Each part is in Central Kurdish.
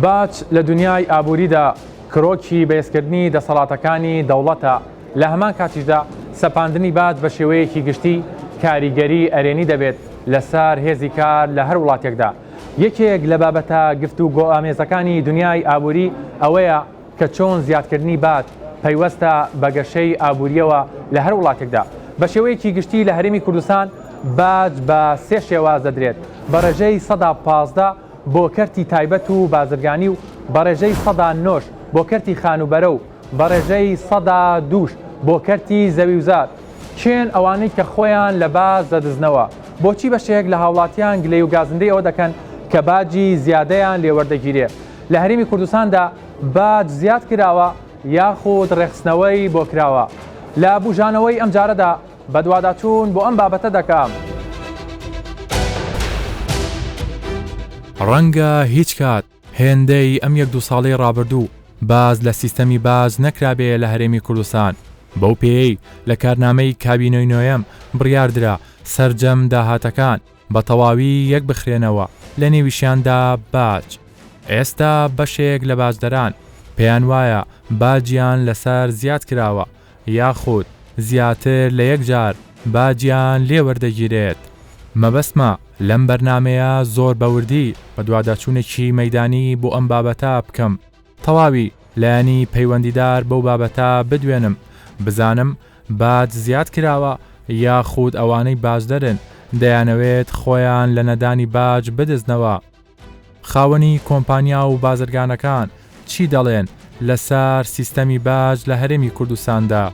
باج لە دنیای ئابووریدا کڕۆکی بەهێزکردنی دەسەڵاتەکانی دەوڵەتە. لە هەمان کاتیشدا سەپاندنی باج بە شێوەیەکی گشتی کاریگەری ئەرێنی دەبێت لەسەر هێزی کار لە هەر وڵاتێکدا. یەکێک لە بابەتە گفتوگۆ ئامێزەکانی دنیای ئابووری ئەوەیە کە چۆن زیادکردنی باج پەیوەستە بە گەشەی ئابووریەوە لە هەر وڵاتێکدا. بە شێوەیەکی گشتی لە هەرێمی کوردستان باج بە سێ شێواز دەدرێت: بە ڕێژەی 115 بۆ کەرتی تایبەت و بازرگانی و بە ڕێژەی 109 بۆ کەرتی خانوبەرە و بە ڕێژەی 102 بۆ کەرتی زەوی وزار. چێن ئەوانەی کە خۆیان لە باج دەدزنەوە بۆچی بەشێک لە هاوڵاتیان گلەی و گازندەی ئەوە دەکەن کە باجی زیادەیان لێوەردەگیرێ. لە هەرێمی کوردستاندا باج زیاد کراوە یاخود ڕێخستنەوەی بۆ کراوە. لە بوژانەوەی ئەم جارەدا بە دوواداچوون بۆ ئەم بابەتە دەکەم. ڕەنگە هیچ کات هێندەی ئەم 1-2 ساڵەی ڕابردوو باز لە سیستەمی باج نەکرابێ لە هەرێمی کوردستان. بەو پێی لە کارنامەی کابینەی نوێیەم بڕیاردرا سەرجەم داهاتەکان بە تەواوی یەک بخرێنەوە لە نێویشیاندا باج. ئێستا بەشێک لە بازدەران پێیان وایە باجیان لەسەر زیاد کراوە یاخود زیاتر لە یەک جار باجیان لێوەردەگیرێت. مەبەستمە لەم بەرنامەیە زۆر بەوردی بە دوواداچوونێکی مەیدانی بۆ ئەم بابەتە بکەم، تەواوی لایەنی پەیوەندیدار بەو بابەتە بدوێنم، بزانم باج زیاد کراوە یاخود ئەوانەی بازدەرن دەیانەوێت خۆیان لە نەدانی باج بدزنەوە. خاوەنی کۆمپانیا و بازرگانەکان چی دەڵێن لەسەر سیستەمی باج لە هەرێمی کوردستاندا؟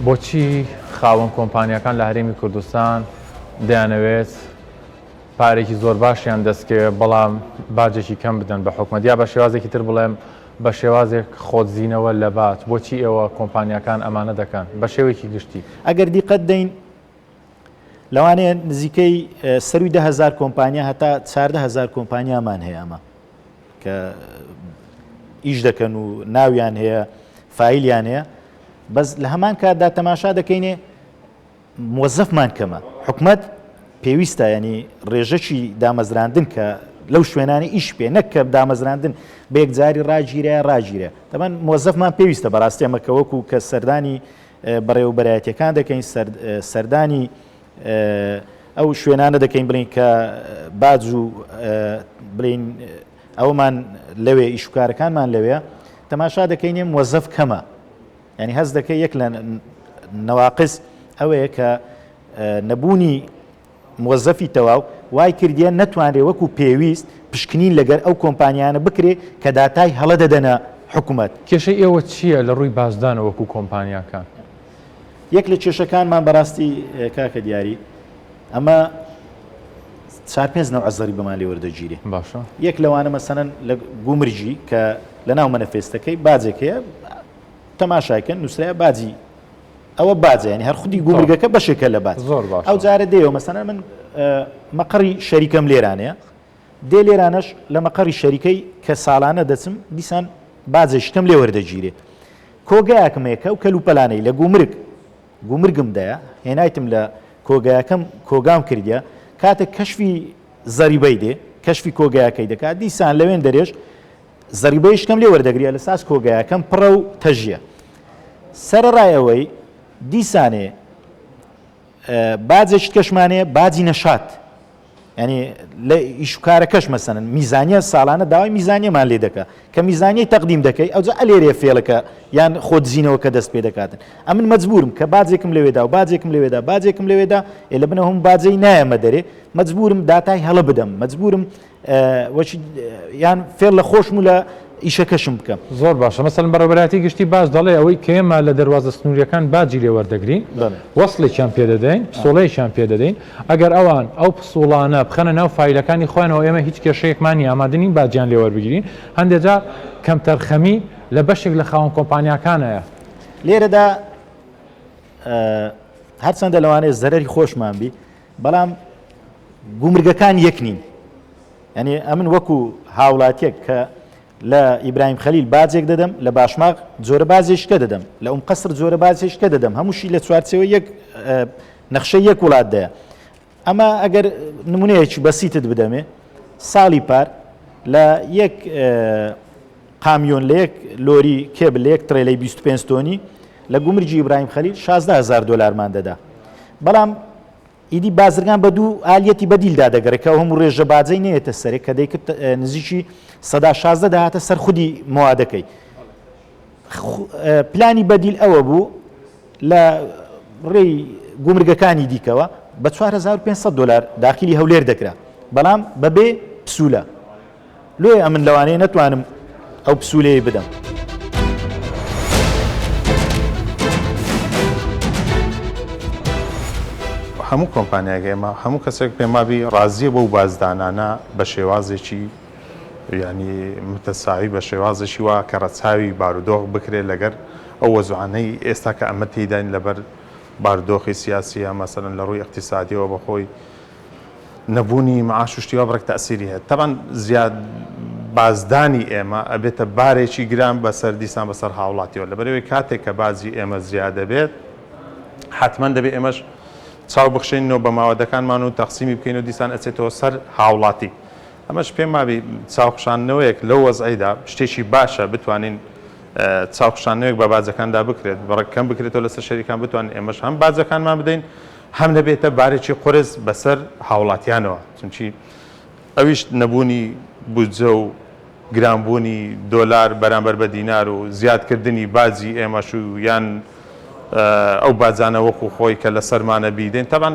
بۆچی خاوەن کۆمپانیەکان لە هەرێمی کوردستان دەیانەوێت پارێکی زۆر باشیان دەستکەوێت بەڵام باجێکی کەم بدەن بە حکومەت، یا بە شێوازێکی تر بڵێم بە شێوازێک خۆتزیینەوە لە باج؟ بۆچی ئێوە کۆمپانیەکان ئەمانە دەکەن بە شێوەیەکی گشتی؟ ئەگەر دیقەت دەین لەوانەیە نزیکەی سەروی 10,000 کۆمپانیا هەتا 14,000 کۆمپانیامان هەیە ئەمە کە ئیش دەکەن و ناویان هەیە فایلیان هەیە. بەس لە هەمان کاتدا تەماشا دەکەینێ مۆزەفمان کەمە. حکومەت پێویستە ینی ڕێژەکی دامەزراندن کە لەو شوێنانی ئیش پێ نەک کە دامەزراندن بە یەکجاری ڕاگیرە. تەمان مۆزەفمان پێویستە بەڕاستی ئەمە وەکو کە سەردانی بەڕێوەبەرایەتیەکان دەکەین، سەردانی ئەو شوێنانە دەکەین بڵین کە باج و بڵین ئەومان لەوێ ئیشوکارەکانمان لەوێ تەماشا دەکەینێ مۆزەف کەمە. ینی هەز دەکەی یەک لە نەواقس ئەوەیە کە نەبوونی مۆزەفی تەواو وای کردیە نەتوانرێ وەکو پێویست پشکنین لەگەر ئەو کۆمپانیانە بکرێ کە داتای هەڵە دەدەنە حکوومەت. کێشەی ئێوە چییە لە ڕووی بازدانە وەکو کۆمپانیاکان؟ یەک لە کێشەکانمان بەڕاستی کاکە دیاری ئەمە 4-5 نەوع زەری بەمان لێ وەردەگیرێ. باشە. یەک لەوانە مەسەنەن لە گومرجی کە لە ناو مەنەفێستەکەی باجێکەیە تەماشایکەن نووسراە باجی ئەوە باجە، ینی هەر خودی گومرگەکە بەشێکە لە باج. زۆر باش. ئەو جارە دێەوە مەسەنە من مەقڕی شەریکەم لێرانەیە، دێ لێرانەش لە مەقڕی شەریکەی کە ساڵانە دەچم دیسان باجێشتم لێ وەردەگیرێ. کۆگایەکمەیەکە و کەلوپەلانەی لە گومرگمدایە هێنایتم لە کۆگایەکەم کۆگام کردیا کاتێک کەشفی زەریبەی دێ کەشفی کۆگایەکەی دەکات دیسان لەوێن دەرێژ زەریبەی شکەم لێ وەردەگریا لە ساس کۆگایەکەم پڕە و تەژیە. سەرڕایەوەی دیسانێ باجێشت کەشمانەیە باجی نەشات، ینی لە ئیشوکارەکەش مەسەنن میزانیە ساڵانە داوای میزانیەمان لێ دەکات کە میزانیەی تەقدیم دەکەی ئەوجا ئەلێرێ فێڵەکە یان خۆتزیینەوە کە دەست پێ دەکاتن. ئەمن مەجبورم کە باجێکم لەوێدا و باجێکم لەوێدا لە بنە هەم باجەی نایەمە دەرێ مەجبورم داتای هەڵە بدەم، مەجبورم یان فێڵ لە خۆشم و لە ئیشەکەشم بکەم. زۆر باشە. مەسەڵەن بەڕێوەبەرایەتی گشتی باج دەڵێ ئەوەی کێمە لە دەواازە سنووریەکان باجی لێ وەردەگرین، وەسڵێکیان پێ دەدەین، پسۆڵەیەکیان پێ دەدەین. ئەگەر ئەوان ئەو پسوڵانە بخەنە ناو فایلەکانی خۆیانەوە ئێمە هیچ کێشەیەکمانی ئامادەنین باجیان لێ وەربگرین. هەندێک جار کەم تەرخەمی لە بەشێک لە خاوەن کۆمپانیاکانەیە. لێرەدا هەرچەندە لەوانەیە زەرەری خۆشمان بی بەڵام گومرگەکان یەک نین. ینی ئەمن وەکو هاوڵاتیەک کە لە ئیبراهیم خەلیل باجێک دەدەم، لە باشماق جۆرە بازێشکە دەدەم، لە قەسر جۆرە بازێشکە دەدەم، هەمووشی لە چوارچەوە یەک نەخشە یەک وڵاتدایە. ئەمە ئەگەر نمونەیەکی بەسیتت بدەمێ ساڵی پار لە یەک قامیۆن لە یەک لۆری کێبل لە یەک ترێلەی 25 تۆنی لە گومرجی ئیبراهیم خەلیل 16,000 دلارمان دەدا. بەڵام ئیدی بازرگان بە دوو ئالیەتی بەدیلدا دەگەڕێکەوە هەموو ڕێژە بازەی نێتە سەرێک کە دەیکرد نزیکی 16 داهاتە سەر خودی موادەکەی. پلانی بەدیل ئەوە بوو لە ڕێی گومرگەکانی دیکەوە بە 4500 دلار داخلی هەولێر دەکرا، بەڵام بەبێ پسوولە. لێ ئەمن لەوانەیە نەتوانم ئەو پسوولەیە بدەم. هەموو کۆمپانیاکە ئێمە هەموو کەسێک پێمابی ڕازیە بۆ بازدانانە بە شێوازێکی ینی متەساوی بە شێوازێکی وا کە ڕەچاوی بارودۆخ بکرێت لەگەر ئەو وەزوانەی ئێستا کە ئەمە تێداین لەبەر بارودۆخی سیاسیە مەسەرەن لە ڕووی اقتصادیەوە بەخۆی نەبوونی معاش و شتیوا بڕێک تەئسیری هەیە. تەبەن زیاد بازدانی ئێمە ئەبێتە بارێکی گران بەسەر دیسان بەسەر هاوڵاتیەوە لەبەرەوەی کاتێک کە بازی ئێمە زیادە بێت حتمما دەبێت ئێمەش چاو بخشێنەوە بە ماوەدەکانمان و تەقسیمی بکەین و دیسان ئەچێتەوە سەر هاوڵاتی. ئەمەش پێم وابی چاوخشانەوەیەک لەو وەزعیدا شتێکی باشە بتوانین چاوخشانەوەیەک بە بازەکاندا بکرێت بەڕێکەم بکرێتەوە لەسەر شەریکان بتوانین ئێمەش هەم بازەکانمان بدەین هەم نەبێتە بارێکی قرس بەسەر هاوڵاتیانەوە، چونکی ئەویش نەبوونی بودجە و گرانبوونی دۆلار بەرامبەر بە دینار و زیادکردنی بازی ئێمەش و یان ئەو بازانە وەکو خۆی کە لە سەرمانە بیدەین تەبەن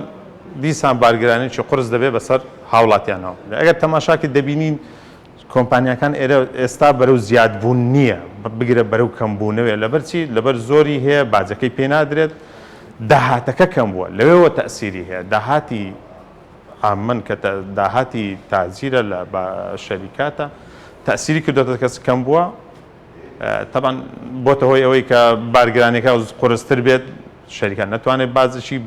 دیسان بارگرانێکی قرس دەبێت بەسەر هاوڵاتیانەوە. ئەگەر تەماشاکی دەبینین کۆمپانیەکان ئێستا بەرەو زیادبوون نییە بگرە بەرەو کەمبوونەوەی لەبەرچی لەبەر زۆری هەیە باجەکەی پێنادرێت داهاتەکە کەم بووە لەوێەوە تەئسیری هەیە داهاتی ئامن کە داهاتی تازیرە لە شەریکاتە تەئسیری کردوتە کەس کەم بووە تەبەن بۆتە هۆی ئەوەی کە بارگرانێکە قورستر بێت شەریکان نەتوانێت بازشی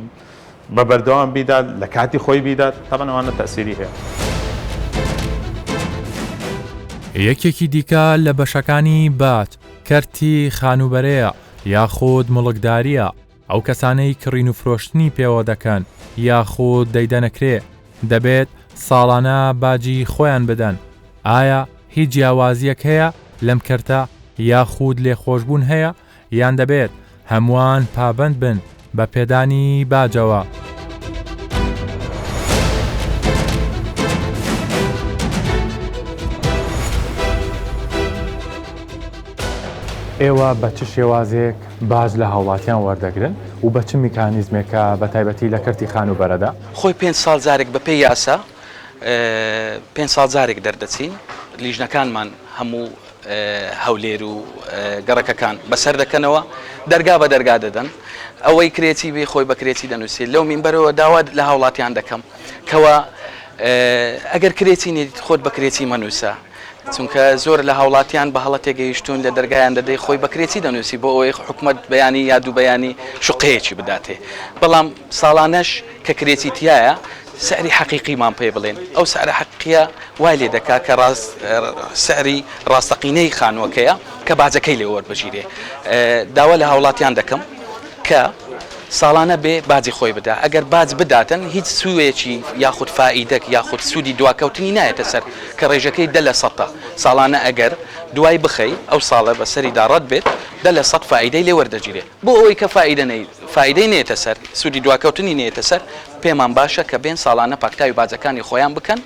بە بەردەوام بیدات لە کاتی خۆی بیدات تەبەن ئەوانە تەئسیری هەیە. یەکێکی دیکە لە بەشەکانی بات کەرتی خانوبەرەیە یاخود مڵکداریە ئەو کەسانەی کڕین و فرۆشتنی پێوە دەکەن یاخود دەیدەنەکرێ دەبێت ساڵانە باجی خۆیان بدەن. ئایا هیچ جیاوازیەک هەیە لەم کەرتە یاخود لێخۆشبوون هەیە یان دەبێت هەمووان پابند بن بە پێدانی باجەوە؟ ئێوە بە چ شێوازێک باج لە هاوڵاتیان وەردەگرن و بە چ میکانیزمێکە بە تایبەتی لە کەرتی خانوبەرەدا؟ خۆی 5 ساڵ جارێک بە پێی یاسا 5 ساڵ جارێک دەردەچین لیژنەکانمان هەموو هەولێر و گەڕەکەکان بەسەر دەکەنەوە دەرگا بە دەرگا دەدەن ئەوەی کرێتی بێ خۆی بە کرێتی دەنووسێت لەو مینبەرەوە داوا لە هاوڵاتیان دەکەم کەوە ئەگەر کرێتی نێت خۆت بە کرێتی مەنووسە چونکە زۆر لە هاوڵاتیان بە هەڵە تێگەیشتون لە دەرگایان دەدەی خۆی بە کرێتی دەنووسی بۆ ئەوەی حکومت بەیانی یا دوو بەیانی شوقەیەکی بداتێ بەڵام ساڵانەش کە کرێتی تایە سعری حەقیقیمان پێ بڵێن ئەو سعرە حەقیقیە وای لێ دەکا کە سعری ڕاستەقینەی خانووەکەیە کە باجەکەی لێ وەربژیرێ داوا لە هاوڵاتیان دەکەم کە ساڵانە بێ باجی خۆی بدا ئەگەر باج بداتن هیچ سوویەکی یاخود فائیدەک یاخود سوودی دواکەوتنی نایەتە سەر کە ڕێژەکەی دە لە سەدە ساڵانە ئەگەر دوای بخەی ئەو ساڵە بە سەریدا ڕەت بێت دە لە 100 فائیدەی لێ وەردەگیرێت بۆ ئەوەی کە فائیدەی نێتە سەر سوودی دواکەوتنی نێتە سەر پێمان باشە کە بێن ساڵانە پاکتاوی باجەکانی خۆیان بکەن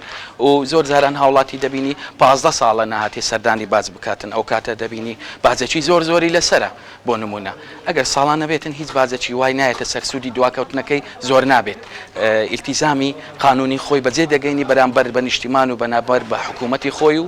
و زۆر جاران هاوڵاتی دەبینی 15 ساڵە نەهاتی سەردانی باج بکاتن ئەو کاتە دەبینی باجێکی زۆر زۆری لەسرە بۆ نمونە ئەگەر ساڵانە بێتن هیچ باجێکی وای نایەتە سەر سوودی دواکەوتنەکەی زۆر نابێت ئیلتیزامی قانونی خۆی بەجێ دەگەینی بەرامبەر بە نیشتیمان و بەنابەر بە حکوومەتی خۆی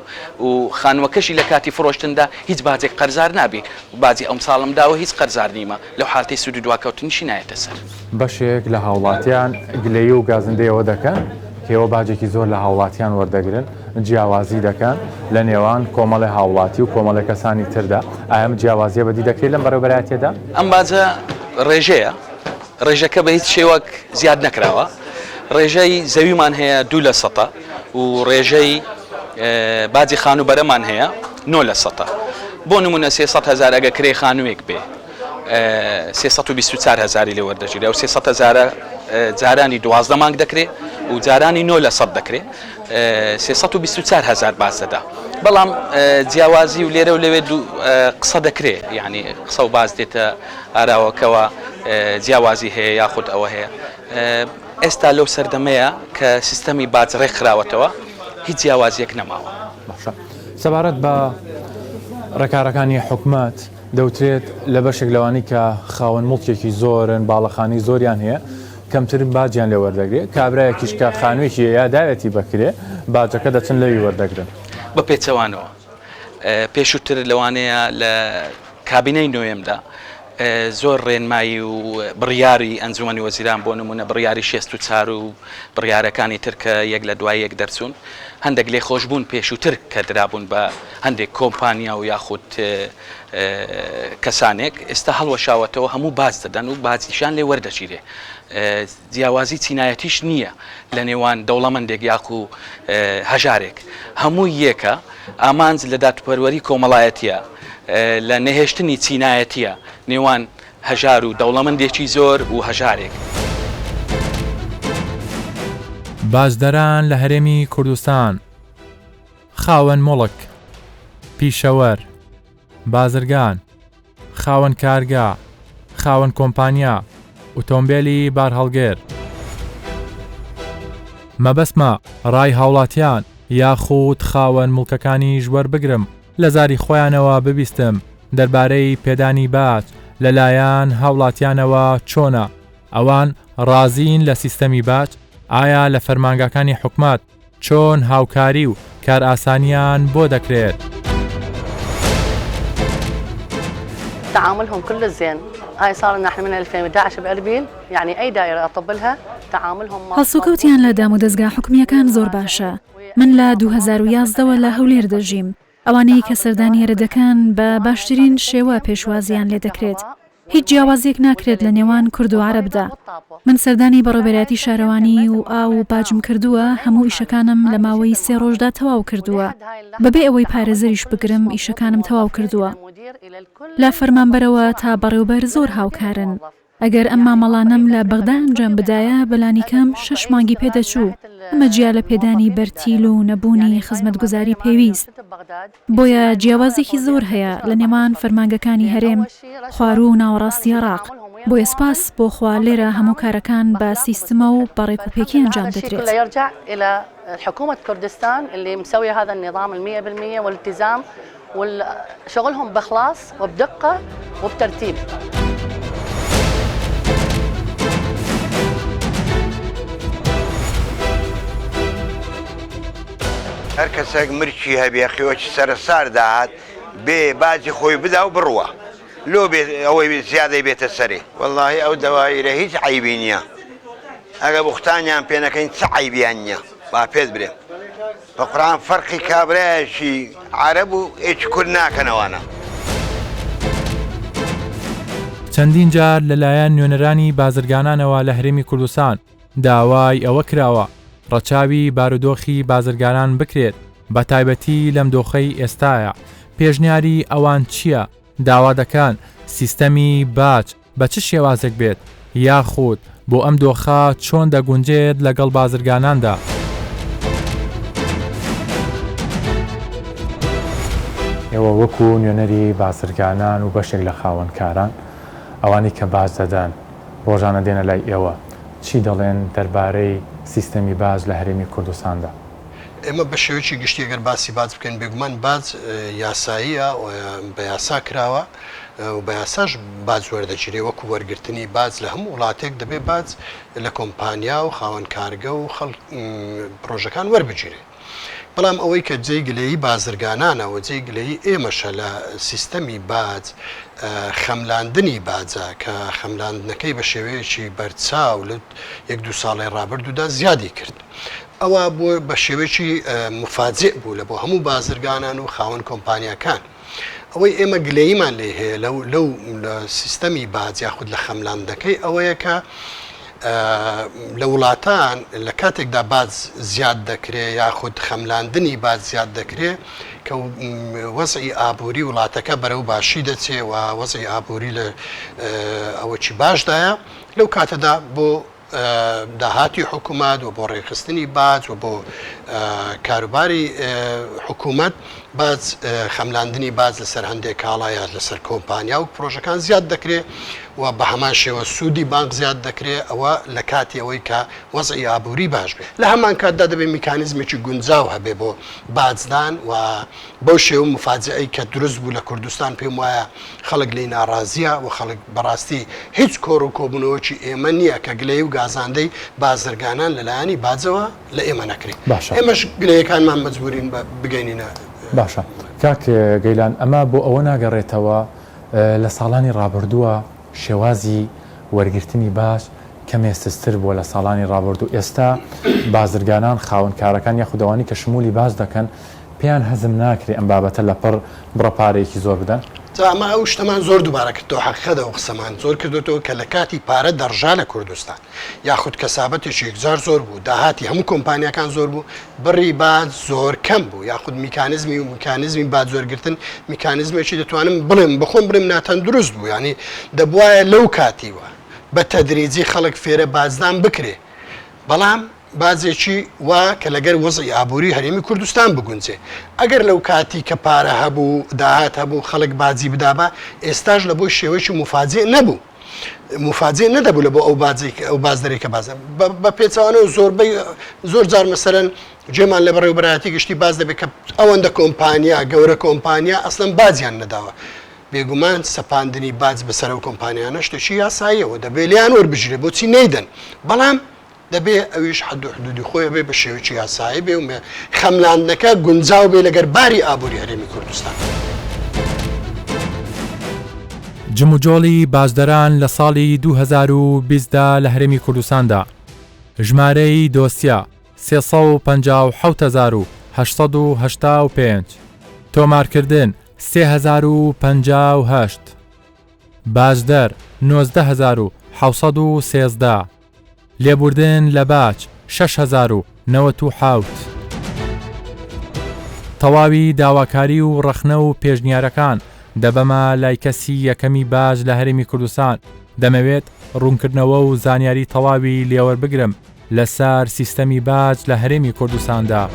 و خانووەکەشی لە کاتی فرۆشتندا هیچ باجێک قەرزار نابێت باجی ئەم ساڵمداوە هیچ قەرزار نیمە لەو حالتی سوودی دواکەوتنیشی نایەتە سەر بەشێک لە هاوڵاتیان گلەیی و گازندەیەوە دەکەن کێوە باجێکی زۆر لە هاوڵاتیان وەردەگرن جیاوازی دەکەن لە نێوان کۆمەڵی هاوڵاتی و کۆمەڵی کەسانی تردا ئایم جیاوازیە بەدی دەکرێت لەم بەرەبەرایەتێدا ئەم باجە ڕێژەیە ڕێژەکە بە هیچ شێوەک زیاد نەکراوە ڕێژەی زەویمان هەیە 2% و ڕێژەی باجی خانوبەرەمان هەیە 9% بۆ نمونە 300,000 ئەگە کرێ خانوویەک بێ 324,000 لێ وەردەگیرێ و 300,000 جارانی 12 مانگ دەکرێت و جارانی 0% دەکرێت 324,000 باز دەدا. بەڵام جیاوازی و لێرە و لەوێ قسە دەکرێت یعنی قسە و باز دێتە ئاراوەکەوە جیاوازی هەیە یاخود ئەوە هەیە. ئێستا لەو سەردەمەیە کە سیستەمی باج ڕێکخراوەتەوە هیچ جیاوازیەک نەماوە. سەبارەت بە ڕێکارەکانی حکومەت دەوترێت لە بەشێک لەوانی کە خاوەن مڵکێکی زۆرن باڵەخانی زۆریان هەیە کەمترین باجیان لێ وەردەگرێت کابراایەکیش کە خانوویەکی یا داوێتی بکرێ باجەکە دەچن لەوی وەردەگرن بە پێچەوانەوە. پێشووتر لەوانەیە لە کابینەی نوێمدا زۆر ڕێنمایی و بڕیاری ئەنجومەنی وەزیران بۆ نمونە بڕیاری 64 و بڕیارەکانی تر کە یەک لە دوای یەک دەرچوون هەندێک لێ خۆشببوون پێشووتر کە درابوون بە هەندێک کۆمپانیا و یاخود کەسانێک ئێستا هەڵوەشاوەتەوە هەموو باز دەدەن و بازیشان لێ وەردەگیرێ. جیاوازی چینایەتیش نییە لە نێوان دەوڵەمەندێک یاخ و هەژارێک هەموو یەکە ئامانج لە دادپەروەری کۆمەڵایەتیە لە نەهێشتنی چینایەتیە نێوان هەژار و دەوڵەمەندێکی زۆر و هەژارێک. بازدەران لە هەرێمی کوردستان خاوەن مۆڵک پیشەوەر بازرگان خاوەن کارگا خاوەن کۆمپانیا ئۆتۆمبیلی بارهەڵگێر مەبەسمە ڕای هاوڵاتیان یاخود خاوەن مڵکەکانی ژوەر بگرم لە زاری خۆیانەوە ببیستم دەربارەی پێدانی باج لەلایەن هاوڵاتیانەوە چۆنە ئەوان ڕازین لە سیستەمی باج ئایا لە فەرمانگاکانی حکومەت چۆن هاوکاری و کار ئاسانیان بۆ دەکرێت. تعاملهم كله زين. هاي صار لنا احنا من 2011 بأربيل يعني اي دائره اطبلها تعاملهم هەڵسوکەوتیان لە دام و دەستگا حکومیەکان زۆر باشە. من لە 2011ەوە لە هەولێر دەژیم. ئەوانەی کە سەردانیێرە دەکەن بە باشترین شێوە پێشوازیان لێ دەکرێت. هیچ جیاوازیەک ناکرێت لە نێوان کورد و عەرەبدا. من سەردانی بەڕێوەبەرەتی شارەوانی و ئاو و باجم کردووە هەموو ئیشەکانم لە ماوەی 3 ڕۆژدا تەواو کردووە. بەبێ ئەوەی پارێزەریش بگرم ئیشەکانم تەواو کردووە. لە فەرمانبەرەوە تا بەڕێوەبەر زۆر هاوکارن. ئەگەر ئەم مامەڵانم لە بەغدا ئەنجام بدایە بەلانیکەم 6 مانگی پێدەچوو. ئەمە جیا لە پێدانی بەرتیل و نەبوونی خزمەتگوزاری پێویست. بۆیە جیاوازێکی زۆر هەیە لە نێوان فەرمانگەکانی هەرێم خوارو و ناوەڕاستی عێراق. بۆیە سپاس بۆ خوا لێرە هەموو کارەکان بە سیستمە و بەڕێکوپێکی ئەنجام دەدرێت. يرجع إلى حكومة كردستان اللي مسوية هذا النظام 100% والالتزام وشغلهم بإخلاص وبدقة وبترتيب. هەر کەسێک مرچی هەبێ خیوەکی سەرسار داهات بێ باجی خۆی بدا و بڕوە لۆ ئەوەی زیادەی بێتە سەری وەڵڵاهی ئەو دەوایرە هیچ عیبی نییە ئەگە بوختانیان پێنەکەین چ عیبیان نییە با پێت برێ بە قورئان فەرقی کابرایەکی عەرەب و هیچ کورد ناکەنەوانە. چەندین جار لەلایەن نوێنەرانی بازرگانانەوە لە هەرێمی کوردستان داوای ئەوە کراوە ڕەچاوی بارودۆخی بازرگانان بکرێت بە تایبەتی لەم دۆخەی ئێستایە پێشنیاری ئەوان چییە؟ داوا دەکەن سیستەمی باج بە چ شێوازێک بێت یاخود بۆ ئەم دۆخە چۆن دەگونجێت لەگەڵ بازرگاناندا. ئێوە وەکو نوێنەری بازرگانان و بەشێک لە خاوەنکاران ئەوانی کە باز دەدەن ڕۆژانە دێنە لای ئێوە چی دەڵێن دەربارەی سیستەمی باز لە هەرێمی کوردستاندا؟ ئێمە بە شێوەیەکی گشتی ئەگەر باسی باز بکەین بێگومان باز یاساییە بە یاسا کراوە و بە یاساش باز وەردەگیرێ وەکو وەرگرتنی باز لە هەموو وڵاتێک دەبێ باز لە کۆمپانیا و خاوەن کارگە و پرۆژەکان وەربگیرێ. بەڵام ئەوەی کە جێی گلەیی بازرگانانەوە جێی گلەیی ئێمەشە لە سیستەمی باج خەملاندنی باجە کە خەملاندنەکەی بە شێوەیەکی بەرچاو لە 1-2 ساڵی ڕابردوودا زیادی کرد. ئەوە بۆ بە شێوەیەکی مفاجئ بوو لە بۆ هەموو بازرگانان و خاوەن کۆمپانیەکان. ئەوەی ئێمە گلەییمان لێ هەیە لەو سیستەمی باج یاخود لە خەملاندەکەی ئەوەیە کە لە وڵاتان لە کاتێکدا باز زیاد دەکرێت یاخود خەملاندنی باز زیاد دەکرێت کە وەزعی ئابووری وڵاتەکە بەرەو باشی دەچێ و وەزعی ئابووری لە ئەوەی باشدایە لەو کاتەدا بۆ داهاتی حکوومەت و بۆ ڕێخستنی باج و بۆ کاروباری حکوومەت باز خەملاندنی باز لەسەر هەندێک کاڵایە لەسەر کۆمپانیا و پرۆژەکان زیاد دەکرێت و بە هەمان شێوە سوودی بانک زیاد دەکرێت ئەوە لە کاتی ئەوەی کە وەزعی ئابووری باش بێت لە هەمان کاتدا دەبێت میکانیزمێکی گونجاو هەبێ بۆ باجدان و بەو شێوە مفاجعەی کە دروست بوو لە کوردستان پێم وایە خەڵک لێی ناڕازیە و خەڵک بەڕاستی هیچ کۆڕ و کۆبوونەوەکی ئێمە نییە کە گلەی و گازاندەی بازرگانان لەلایەنی باجەوە لە ئێمە نەکرێت ئێمەش گلەیەکانمان مەجبورین بگەینینە. باشە کاک گەیلان ئەمە بۆ ئەوە ناگەڕێتەوە لە ساڵانی ڕابردووە شێوازی وەرگرتنی باش کەمێستر بووە لە ساڵانی ڕابردوو ئێستا بازرگانان خاوەنکارەکان یاخودەوانی کە شمولی باز دەکەن پێیان هەزم ناکرێت ئەم بابەتە لەپڕ بڕەپارێکی زۆر بدەن ئەمە ئەو شتەمان زۆر دووبارە کردەوە حەقیقەتەوە و قسەمان زۆر کردوەوە کە لە کاتی پارە دەڕژا لە کوردستان یاخود کەسابەتێکی یەکجار زۆر بوو داهاتی هەموو کۆمپانیەکان زۆر بوو بڕی باج زۆر کەم بوو یاخود میکانیزمی باج زۆرگرتن میکانیزمێکی دەتوانم بڵێم بخۆم بڵێم ناتەن دروست بوو ینی دەبواە لەو کاتیوە بە تەدریجی خەڵک فێرە بازدان بکرێ بەڵام بازێکی وا کە لەگەر وەزعی ئابووری هەرێمی کوردستان بگونجێ ئەگەر لەو کاتی کە پارە هەبوو داهات هەبوو خەڵک بازی بدابە ئێستاش لە بۆ شێوەیەکی مفاجێ نەبوو مفاجێ نەدەبوو لە بۆ ئەو بازدەرێکە بازە بە پێچوانەوە زۆربەی زۆر جار مەسەرەن جێمان لە بەڕێوەبەرایەتی گشتی باز دەبێت کە ئەوەندە کۆمپانیا گەورە کۆمپانیا ئەسڵەن بازیان نەداوە بێگومان سەپاندنی باج بەسەر ئەو کۆمپانیانە شتێکی یاساییەوە دەبێت لیان وەربژرێ بۆچی نەیدەن بەڵام دەبێ ئەویش حد و حدودی خۆی بێ بە شێوەیەکی یاسایی بێ و خەملاندنەکە گونجاو بێ لەگەر باری ئابووری هەرێمی کوردستان. جموجۆڵی بازدەران لە ساڵی 2020دا لە هەرێمی کوردستاندا ژمارەی دۆسیە 357,885 تۆمارکردن 3058 بازدەر 19,713 لێبوردن لە باج 6,097 تەواوی داواکاری و ڕەخنە و پێشنیارەکان دەبەمە لای کەسی یەکەمی باج لە هەرێمی کوردستان دەمەوێت ڕوونکردنەوە و زانیاری تەواوی لێوەربگرم لەسەر سیستەمی باج لە هەرێمی کوردستاندا.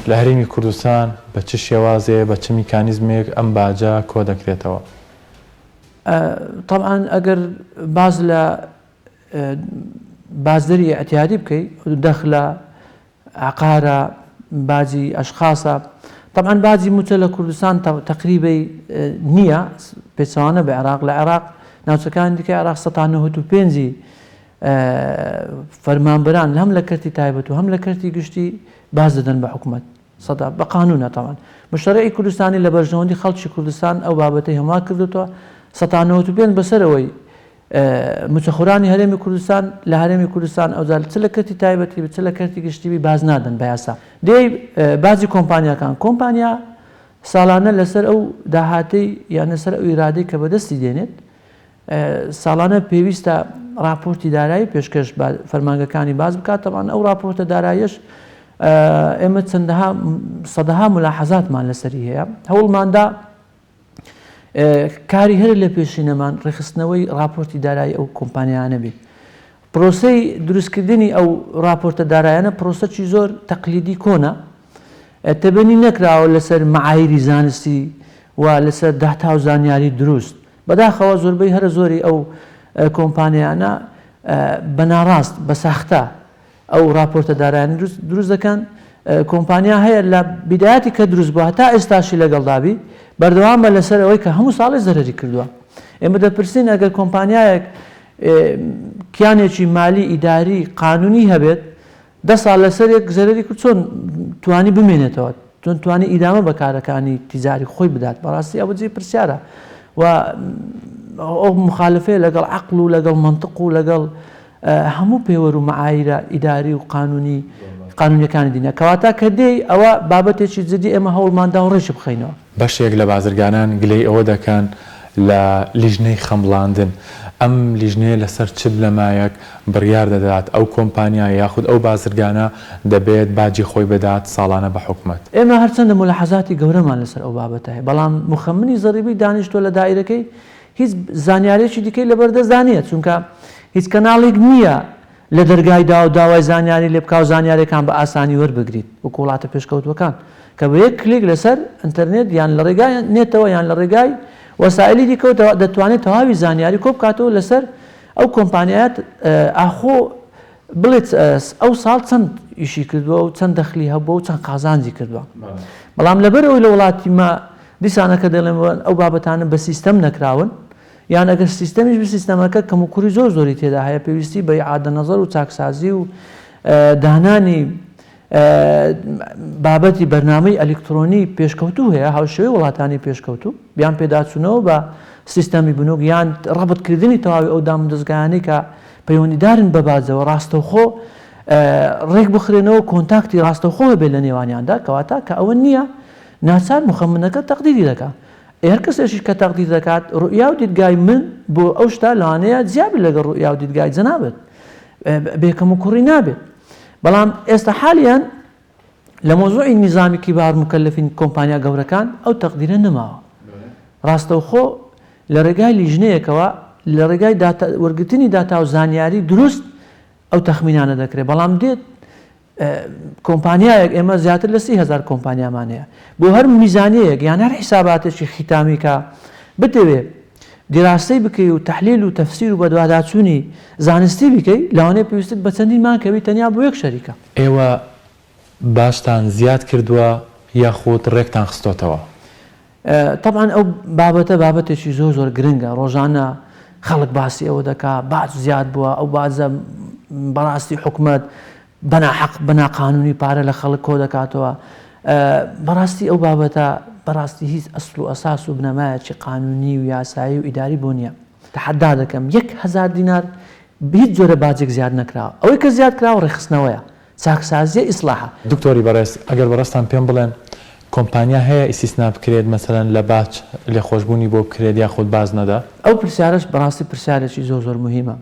لە هەرێمی کوردستان بە چ شێوازێ بە چ میکانیزمێک ئەم باجە کۆ دەکرێتەوە؟ طبعا ئەگەر باز لە بازدەری ئەتیادی بکەیت دەخلە عقارە باجی ئەشخاصە طبعا باجی موچە لە کوردستان تقریبی نییە پێچوانە بە عێراق لە عێراق ناوچەکان دیکە عێراق 1995 فەرمانبەران هەم لە کەرتی تایبەت و هەم لە کەرتی گشتی باز دەدەن بە حکوومەت بە قانونە تاوان مشتەرەی کوردستانی لە بەرژەوەندی خەڵکی کوردستان ئەو بابەتەی هەموا کردوتەوە 1995 بەسەرەوەی موچەخۆرانی هەرێمی کوردستان لە هەرێمی کوردستان ئەوزار چ لە کەرتی تایبەتی چ لە کەرتی گشتیبی باز نادەن بە یاسا دێی بازی کۆمپانیاکان کۆمپانیا ساڵانە لەسەر ئەو داهاتەی یان لەسەر ئەو ئیرادەی کە بەدەستی دێنێت ساڵانە پێویستە راپۆرتی دارایی پێشکەش فەرمانگەکانی باز بکات تەمان ئەو راپۆرتە داراییش ئێمە چەندەها سەدەها ملاحەزاتمان لەسەری هەیە هەوڵماندا کاری هەر لە پێشینەمان ڕێخستنەوەی راپۆرتی دارایی ئەو کۆمپانیانە بێت پرۆسەی دروستکردنی ئەو راپۆرتە دارایانە پرۆسەی زۆر تەقلیدی کۆنا تەبەنی نەکراوە لەسەر مەعایری زانستی و لەسەر داهتا و زانیاری دروست بەداخەوە زۆربەی هەرە زۆری ئەو کۆمپانیانە بەناڕاست بە ساختە ئەو راپۆرتە دارایانی دروست دەکەن کۆمپانیا هەیە لە بیدایەتی کە دروست بووە تا ئێستاشی لەگەڵدابی بەردەوام بە لەسەر ئەوەی کە هەموو ساڵی زەرری کردووە ئێمە دەپرسین ئەگەر کۆمپانیایەک کیانێکی مالی ئیداری قانونی هەبێت 10 ساڵ لەسەرێک زەرری کرد چۆن توانی بمێنێتەوە چۆن توانی ئیدامە بەکارەکانی تیجاری خۆی بدات بەڕاستی ئەوە جێ پرسیارە و ئەو مخالفەیە لەگەڵ عەقڵ و لەگەڵ منطق و لەگەڵ هەموو پێوەر و مەعایرە ئیداری و قانونیەکانی دینە کەواتە کە دێی ئەوە بابەتێکی جدی ئێمە هەوڵماندا و ڕێژی بخەینەوە بەشێک لە بازرگانان گلەی ئەوە دەکەن لە لیژنەی خەمڵاندن ئەم لیژنەیە لەسەر چ لەمایەک بڕیار دەدات ئەو کۆمپانیا یاخود ئەو بازرگانە دەبێت باجی خۆی بدات ساڵانە بە حکومەت. ئێمە هەرچەندە ملاحەزاتی گەورەمان لەسەر ئەو بابەتە هەیە، بەڵام مخەمنی زەریبی دانیشتۆ لە دایرەکەی هیچ زانیارێکی دیکەی لەبەردەستدانێت، چونکە هیچ کەناڵێک نییە لە دەرگایدا و داوای زانیاری لێ بکا و زانیارەکان بە ئاسانی وەربگریت وەکو وڵاتە پێشکەوتوەکان کە بە یەک کلیک لەسەر ئینتەرنێت یان لە ڕێگای نێتەوە یان لە ڕێگای وەسایلی دیکەوتەوە دەتوانێت تەواوی زانیاری کۆ بکاتەوە لەسەر ئەو کۆمپانیایەت ئاخۆ بڵێت ئەو ساڵ چەند ئیشی کردووە و چەند دەخلی هەبووە و چەند قازانجی کردووە. بەڵام لەبەرەوەی لە وڵاتی ما دیسانەکە دەڵێن ئەو بابەتانە بە سیستەم نەکراون، یان ئەگەر سیستەمیش بە سیستەمەکە کەم و کوڕی زۆر زۆری تێدا هەیە، پێویستی بە ئیعادە نەزەر و چاکسازی و دانانی بابەتی بەرنامەی ئەلکترۆنی پێشکەوتوو هەیە، هاوشێوەی وڵاتانی پێشکەوتوو بیان پێداچوونەوە بە سیستەمی بنووک یان ڕەبتکردنی تەواوی ئەو دامدەستگایانەی کە پەیوەندیدارن بە بازەوە ڕاستەوخۆ ڕێک بخرێنەوە کۆنتاکتی ڕاستەوخۆ بێت لە نێوانیاندا، کەواتە کە ئەوە نییە ناچار مخەمنەکە تەقدیری دەکات. هەر کەسێکی کە تەقدیر دەکات ڕوئیا و دیدگای من بۆ ئەو شتا لەوانەیە جیابی لەگەڵ ڕوئیا و دیدگای جەنابێت، بێکەم و کوڕی نابێت. بەڵام ئێستا حالیان لە مۆزوعی نیزامی کیبار مکەلفین کۆمپانیا گەورەکان ئەو تەقدیرە نەماوە. ڕاستەوخۆ لە ڕێگای لیژنەیەکەوە لە ڕێگای وەرگرتنی داتا و زانیاری دروست ئەو تەخمینانە دەکرێت، بەڵام دێت کۆمپانیایەک ئێمە زیاتر لە 30,000 کۆمپانیامان هەیە بۆ هەر میزانەیەک یان هەر حیساباتێکی خیتامی کە بتەوێت دیراستەی بکەی و تەحلیل و تەفسیر و بەدواداچوونی زانستی بکەی لەوانەیە پێویستت بە چەندین مانکەوی تەنیا بۆ یەک شەریکە. ئێوە باشتان زیاد کردووە یاخود ڕێکتان خستۆتەوە؟ طبعا ئەو بابەتە بابەتێکی زۆر زۆر گرنگە، ڕۆژانە خەڵک باسی ئەوە دەکا باج زیاد بووە، ئەو بازە بەڕاستی حکومەت بەناحەق بەناقانونی پارە لە خەڵک کۆ دەکاتەوە. بەڕاستی ئەو بابەتە بەڕاستی هیچ ئەسڵ و ئەساس و بنەمایەکی قانونی و یاسایی و ئیداری بۆ نییە. تەحەدا دەکەم 1,000 دینار هیچ جۆرە باجێک زیاد نەکراوە، ئەوەی کە زیاد کراوە ڕێخستنەوەیە، چاکسازیە ئیسلاحە. دکتۆری بەڕێز ئەگەر بەڕاستان پێم بڵێن کۆمپانیا هەیە ئیسیسنا بکرێت مەسەلەن لە باج لێخۆشببوونی بۆ بکرێت یاخود باز نەدا؟ ئەو پرسیارش بەڕاستی پرسیارێکی زۆر زۆر مهمە.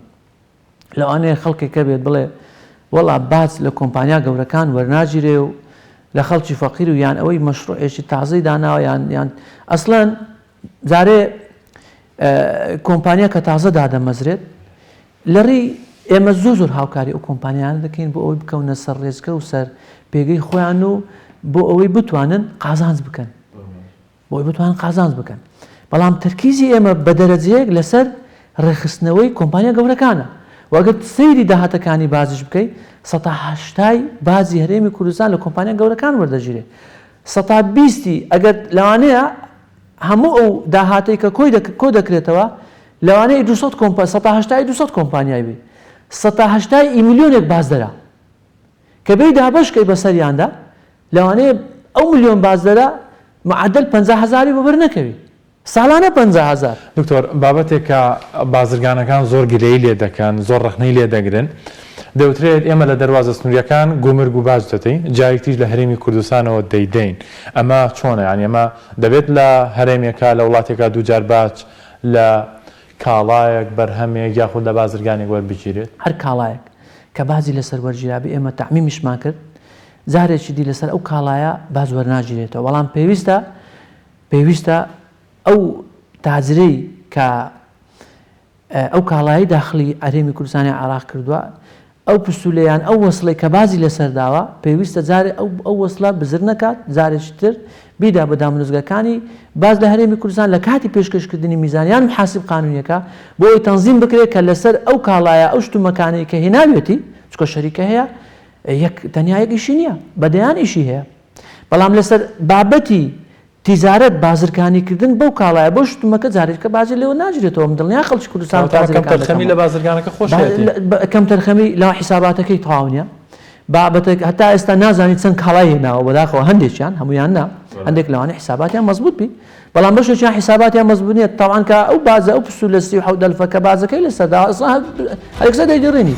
لەوانەیە خەڵکێکە بێت بڵێ وەڵا باج لە کۆمپانیا گەورەکان وەرناگیرێ و لە خەڵکی فەقیر و یان ئەوەی مەشروعێکی تازەی داناوە یان ئەسڵەن جارێ کۆمپانیا کە تازە دادەمەزرێت لەڕی ئێمە زۆر زۆر هاوکاری ئەو کۆمپانیانە دەکەین بۆ ئەوەی بکەونە سەر ڕێزکە و سەر پێگەی خۆیان و بۆ ئەوەی بتوانن قازانج بکەن، بۆ ئەوەی بتوانن قازانج بکەن. بەڵام تەرکیزی ئێمە بە دەرەجەیەک لەسەر ڕێخستنەوەی کۆمپانیا گەورەکانە. وەگەر سەیری داهاتەکانی بازیش بکەیت 180 بازی هەرێمی کوردستان لە کۆمپانیا گەورەکان وەردەگیرێت. 120 ئەگەر لەوانەیە هەموو ئەو داهاتەی کە کۆ دەکرێتەوە لەوانەیە 180 کۆمپانیای بێت، 180 میلیۆنێک باز دەرا کە بێ دابەشکەی بەسەریاندا لەوانەیە ئەو میلیۆن بازدەرە معدل 50,000 بەبەر نەکەوی ساڵانە 50,000. دکتۆر بابەتێک کە بازرگانەکان زۆر گرەی لێ دەکەن، زۆر ڕخنەی لێ دەگرن، دەوترێت ئێمە لە دەواازە سنووریەکان گومرگ و باج دەتەین، جایکتیش لە هەرێمی کوردستانەوە دەیدەین. ئەمە چۆنە؟ یان ئێمە دەبێت لە هەرێمێکە لە وڵاتێکا دووجار باج لە کاڵایەک بەرهەمێک یاخود لە بازرگانێک وەربگیرێت؟ هەر کاڵایەک کە بازی لەسەر وەرگیرابی ئێمە تەعمیمیشمان کرد جارێکی دی لەسەر ئەو کاڵایە باز وەرناگیرێتەوە، بەڵام پێویستە ئەو تاجرەی کە ئەو کاڵایی داخلی هەرێمی کوردستانی عێراق کردووە ئەو پستولیان ئەو وەسڵی کە بازی لەسەرداوە پێویستە جارێ ئەو وەسڵە بزر نەکات، جارێکی تر بیدا بە دامنوزگەکانی باز لە هەرێمی کوردستان لە کاتی پێشکەشکردنی میزانیان محاسب قانونیەکە بۆ ئەوی تەنزیم بکرێت کە لەسەر ئەو کاڵایە ئەو شتومەکانەی کە هێناوێتی چکە شەریکە هەیە تەنیا یەک ئیشی نییە، بەدەیان ئیشی هەیە. بەڵام لەسەر بابەتی تیزارەت بازرگانیکردن بەو کاڵایە بۆ شتومەکە جارێککە باجی لێوە ناگرێتەوە دڵنیا خەڵکی کوردستان تەرخەمی لە بازرگانەکە خۆش کەم تەرخەمی لەوە حیساباتەکەی تەواو بابەتێک هەتا ئێستا نازانیت چەند کاڵای هێناوە بەداخەوە هەندێکیان هەمویان نا هەندێک لەوانە حیساباتیان مەزبوط بی، بەڵام بەشێکیان حیساباتیان مەزبوط نیە تاوان کە ئەو بازە ئەو پسو لە 37 دەلفەکە بازەکەی لەسەردا هەرێکسە دەیگەڕێنی.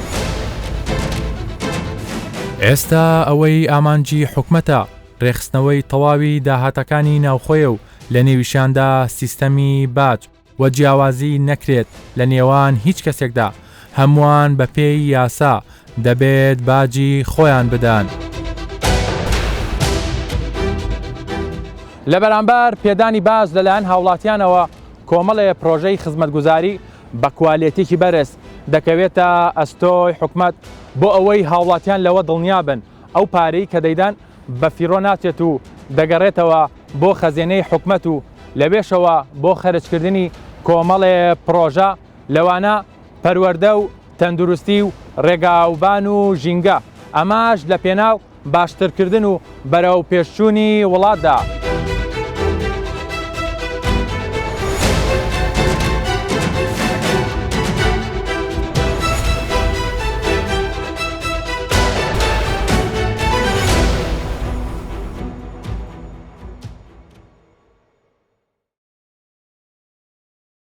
ئێستا ئەوەی ئامانجی حکومەتە ڕێخستنەوەی تەواوی داهاتەکانی ناوخۆیە و لە نێویشاندا سیستەمی باج و جیاوازی نەکرێت لە نێوان هیچ کەسێکدا هەمووان بە پێی یاسا دەبێت باجی خۆیان بدەن. لە بەرامبەر پێدانی باز لەلایەن هاوڵاتیانەوە کۆمەڵێ پرۆژەی خزمەتگوزاری بە کوالێتێکی بەرز دەکەوێتە ئەستۆی حکومەت بۆ ئەوەی هاوڵاتیان لەوە دڵنیابن ئەو پارەی کە دەیدان بە فیرۆ ناچێت و دەگەڕێتەوە بۆ خەزێنەی حکومەت و لەبێشەوە بۆ خەرجکردنی کۆمەڵێ پرۆژە لەوانە پەروەردە و تەندروستی و ڕێگاوبان و ژینگە ئەماش لە پێناو باشترکردن و بەرەو پێشچوونی وڵاتدا.